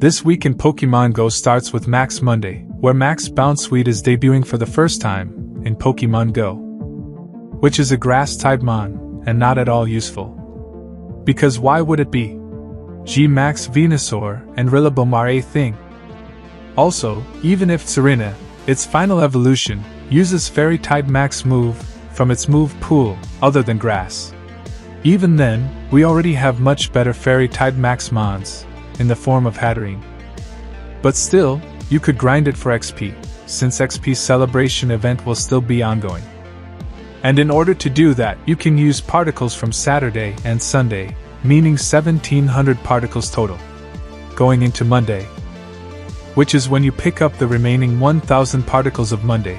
This week in Pokemon Go starts with Max Monday, where Max Bounsweet is debuting for the first time in Pokemon Go, which is a grass-type mon, and not at all useful. Because why would it be? G-Max Venusaur and Rillaboom are a thing. Also, even if Serena, its final evolution, uses Fairy-type Max move from its move pool other than grass, even then, we already have much better Fairy-type Max mons in the form of Hatterene. But still, you could grind it for XP, since XP's celebration event will still be ongoing. And in order to do that, you can use particles from Saturday and Sunday, meaning 1700 particles total, going into Monday, which is when you pick up the remaining 1000 particles of Monday,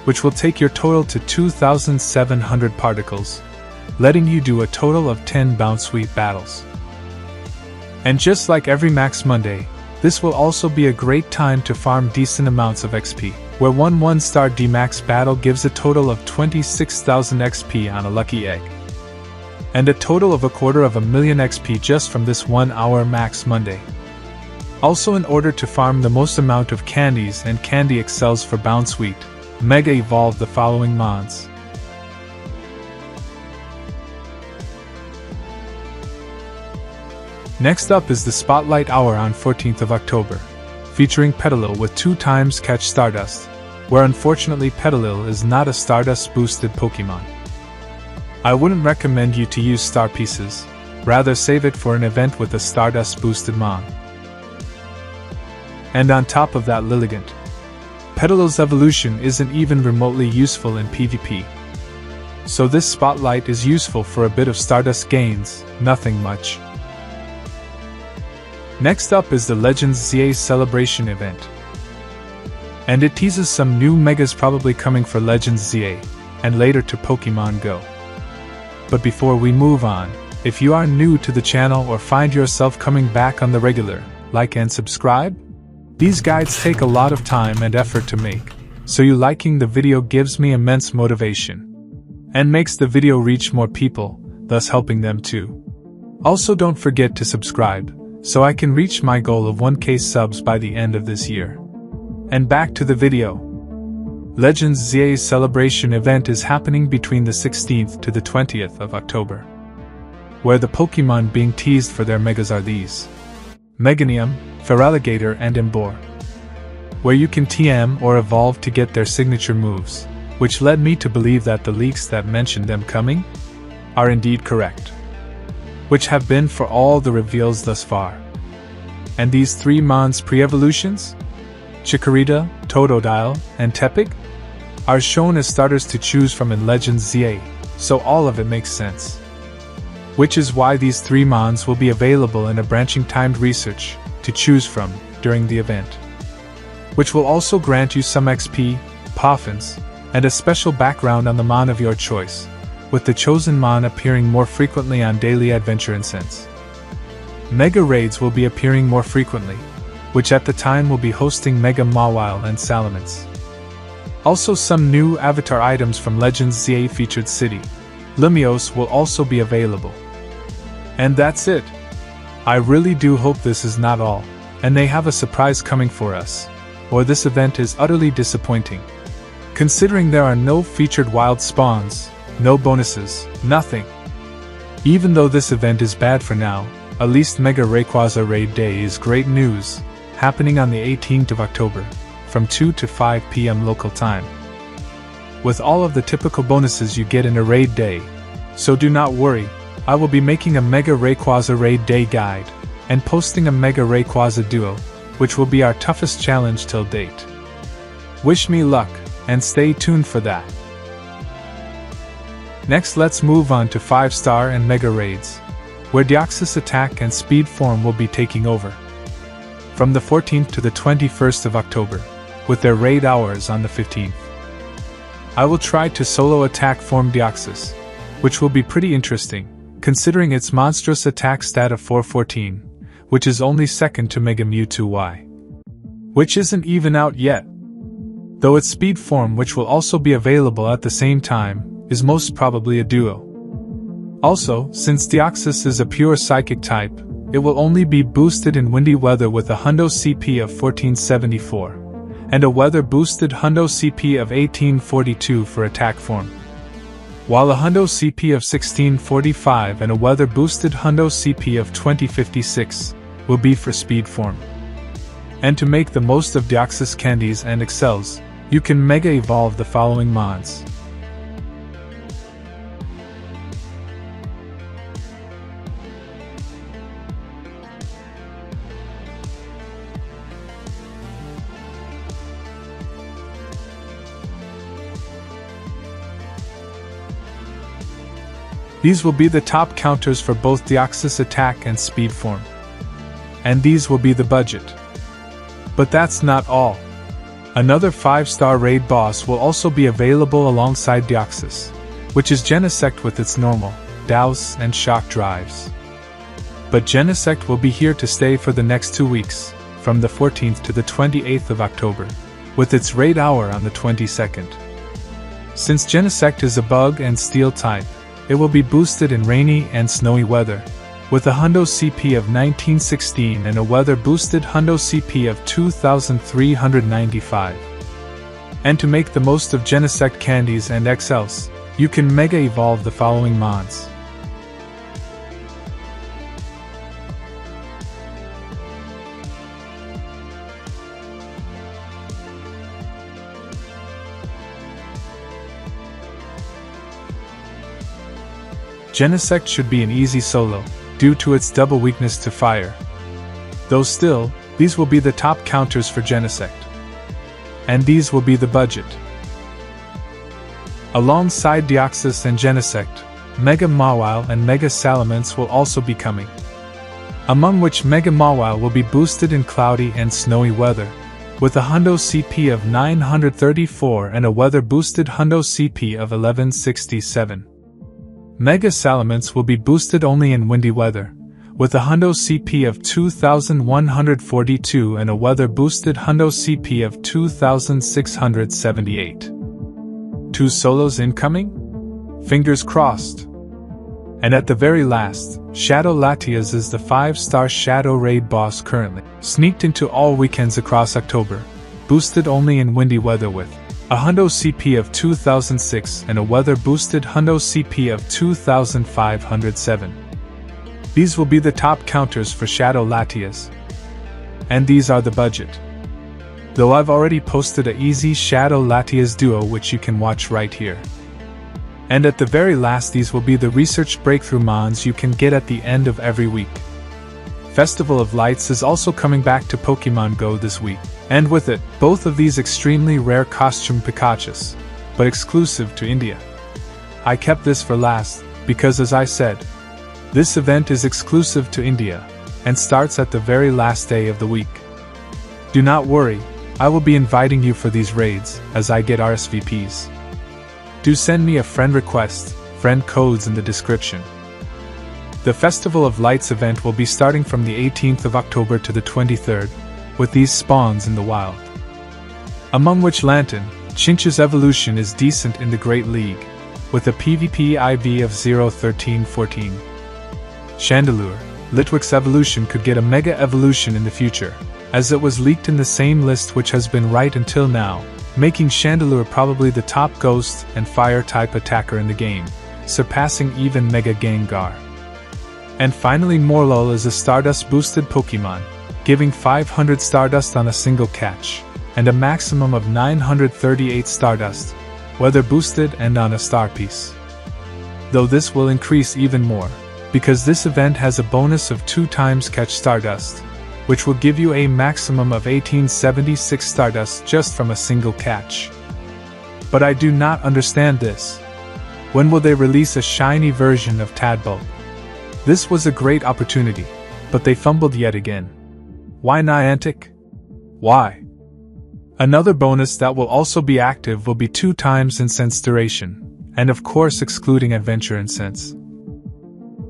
which will take your total to 2700 particles, letting you do a total of 10 Bounsweet battles. And just like every Max Monday, this will also be a great time to farm decent amounts of XP, where one 1-star D-Max battle gives a total of 26,000 XP on a lucky egg, and a total of 250,000 XP just from this 1 hour Max Monday. Also, in order to farm the most amount of candies and candy excels for Bounsweet, Mega evolved the following mons. Next up is the Spotlight Hour on 14th of October, featuring Petalil with 2 times Catch Stardust, where unfortunately Petalil is not a Stardust boosted Pokemon. I wouldn't recommend you to use Star Pieces, rather save it for an event with a Stardust boosted mon. And on top of that, Lilligant, Petalil's evolution isn't even remotely useful in PvP. So this Spotlight is useful for a bit of Stardust gains, nothing much. Next up is the Legends ZA Celebration event, and it teases some new Megas probably coming for Legends ZA, and later to Pokemon Go. But before we move on, if you are new to the channel or find yourself coming back on the regular, like and subscribe. These guides take a lot of time and effort to make, so you liking the video gives me immense motivation, and makes the video reach more people, thus helping them too. Also, don't forget to subscribe, so I can reach my goal of 1K subs by the end of this year. And back to the video. Legends ZA's celebration event is happening between the 16th to the 20th of October, where the Pokemon being teased for their Megas are these: Meganium, Feraligatr and Emboar, where you can TM or evolve to get their signature moves, which led me to believe that the leaks that mentioned them coming are indeed correct, which have been for all the reveals thus far. And these 3 mons pre-evolutions, Chikorita, Totodile, and Tepig, are shown as starters to choose from in Legends ZA, so all of it makes sense. Which is why these 3 mons will be available in a branching timed research to choose from during the event, which will also grant you some XP, Poffins, and a special background on the mon of your choice, with the chosen mon appearing more frequently on daily adventure incense. Mega Raids will be appearing more frequently, which at the time will be hosting Mega Mawile and Salamence. Also, some new avatar items from Legends ZA featured city, Limios, will also be available. And that's it. I really do hope this is not all, and they have a surprise coming for us, or this event is utterly disappointing, considering there are no featured wild spawns, no bonuses, nothing. Even though this event is bad for now, at least Mega Rayquaza Raid Day is great news, happening on the 18th of October, from 2 to 5 p.m. local time, with all of the typical bonuses you get in a raid day. So do not worry, I will be making a Mega Rayquaza Raid Day guide, and posting a Mega Rayquaza Duo, which will be our toughest challenge till date. Wish me luck, and stay tuned for that. Next, let's move on to 5-star and Mega Raids, where Deoxys attack and speed form will be taking over, from the 14th to the 21st of October, with their raid hours on the 15th. I will try to solo attack form Deoxys, which will be pretty interesting, considering its monstrous attack stat of 414, which is only second to Mega Mewtwo Y, which isn't even out yet. Though its speed form, which will also be available at the same time, is most probably a duo. Also, since Deoxys is a pure psychic type, it will only be boosted in windy weather with a Hundo CP of 1474, and a weather-boosted Hundo CP of 1842 for attack form, while a Hundo CP of 1645 and a weather-boosted Hundo CP of 2056 will be for speed form. And to make the most of Deoxys candies and excels, you can Mega Evolve the following mods. These will be the top counters for both Deoxys attack and speed form. And these will be the budget. But that's not all. Another 5-star raid boss will also be available alongside Deoxys, which is Genesect with its normal, Douse and Shock drives. But Genesect will be here to stay for the next 2 weeks, from the 14th to the 28th of October, with its raid hour on the 22nd. Since Genesect is a bug and steel type, it will be boosted in rainy and snowy weather, with a Hundo CP of 1916 and a weather-boosted Hundo CP of 2395. And to make the most of Genesect candies and XLs, you can Mega Evolve the following mods. Genesect should be an easy solo, due to its double weakness to fire. Though still, these will be the top counters for Genesect. And these will be the budget. Alongside Deoxys and Genesect, Mega Mawile and Mega Salamence will also be coming. Among which Mega Mawile will be boosted in cloudy and snowy weather, with a Hundo CP of 934 and a weather-boosted Hundo CP of 1167. Mega Salamence will be boosted only in windy weather, with a Hundo CP of 2142 and a weather-boosted Hundo CP of 2678. 2 solos incoming? Fingers crossed. And at the very last, Shadow Latias is the 5-star Shadow Raid boss currently sneaked into all weekends across October, boosted only in windy weather with a Hundo CP of 2006 and a weather-boosted Hundo CP of 2507. These will be the top counters for Shadow Latias. And these are the budget. Though I've already posted a easy Shadow Latias duo which you can watch right here. And at the very last, these will be the research breakthrough mons you can get at the end of every week. Festival of Lights is also coming back to Pokemon Go this week, and with it, both of these extremely rare costume Pikachus, but exclusive to India. I kept this for last, because as I said, this event is exclusive to India, and starts at the very last day of the week. Do not worry, I will be inviting you for these raids, as I get RSVPs. Do send me a friend request, friend codes in the description. The Festival of Lights event will be starting from the 18th of October to the 23rd, with these spawns in the wild. Among which Lantern, Chinch's evolution is decent in the Great League, with a PvP IV of 0.1314. Chandelure, Litwick's evolution could get a Mega Evolution in the future, as it was leaked in the same list which has been right until now, making Chandelure probably the top Ghost and Fire-type attacker in the game, surpassing even Mega Gengar. And finally Morlul is a Stardust-boosted Pokemon, giving 500 Stardust on a single catch, and a maximum of 938 Stardust, weather boosted and on a star piece. Though this will increase even more, because this event has a bonus of 2 times catch Stardust, which will give you a maximum of 1876 Stardust just from a single catch. But I do not understand this. When will they release a shiny version of Tadpole? This was a great opportunity, but they fumbled yet again. Why Niantic? Why? Another bonus that will also be active will be 2 times Incense duration, and of course excluding Adventure Incense.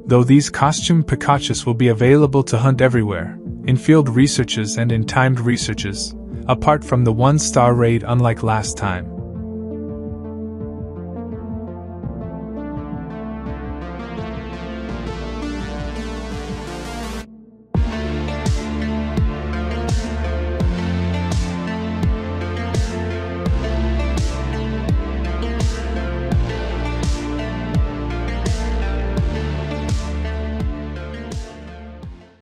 Though these costume Pikachus will be available to hunt everywhere, in field researches and in timed researches, apart from the 1-star raid unlike last time.